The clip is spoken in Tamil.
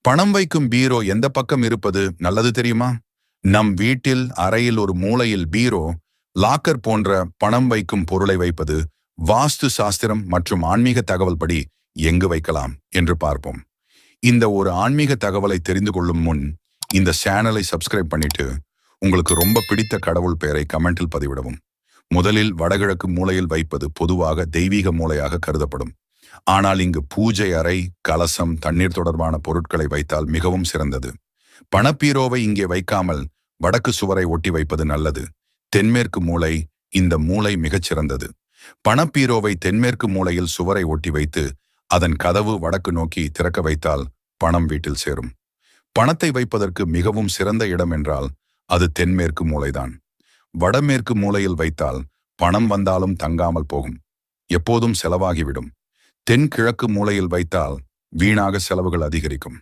பணம் வைக்கும் பீரோ எந்த பக்கம் இருப்பது நல்லது தெரியுமா? நம் வீட்டில் அறையில் ஒரு மூலையில் பீரோ, லாக்கர் போன்ற பணம் வைக்கும் பொருளை வைப்பது வாஸ்து சாஸ்திரம் மற்றும் ஆன்மீக தகவல் படி எங்கு வைக்கலாம் என்று பார்ப்போம். இந்த ஒரு ஆன்மீக தகவலை தெரிந்து கொள்ளும் முன் இந்த சேனலை சப்ஸ்கிரைப் பண்ணிட்டு உங்களுக்கு ரொம்ப பிடித்த கடவுள் பெயரை கமெண்டில் பதிவிடவும். முதலில் வடகிழக்கு மூலையில் வைப்பது பொதுவாக தெய்வீக மூலையாக கருதப்படும். ஆனால் இங்கு பூஜை அறை, கலசம், தண்ணீர் தொடர்பான பொருட்களை வைத்தால் மிகவும் சிறந்தது. பணப்பீரோவை இங்கே வைக்காமல் வடக்கு சுவரை ஒட்டி வைப்பது நல்லது. தென்மேற்கு மூலை, இந்த மூலை மிகச் சிறந்தது. பணப்பீரோவை தென்மேற்கு மூலையில் சுவரை ஒட்டி வைத்து அதன் கதவு வடக்கு நோக்கி திறக்க வைத்தால் பணம் வீட்டில் சேரும். பணத்தை வைப்பதற்கு மிகவும் சிறந்த இடம் என்றால் அது தென்மேற்கு மூலைதான். வடமேற்கு மூலையில் வைத்தால் பணம் வந்தாலும் தங்காமல் போகும், எப்போதும் செலவாகிவிடும். தென்கிழக்கு மூலையில் வைத்தால் வீணாக செலவுகள் அதிகரிக்கும்.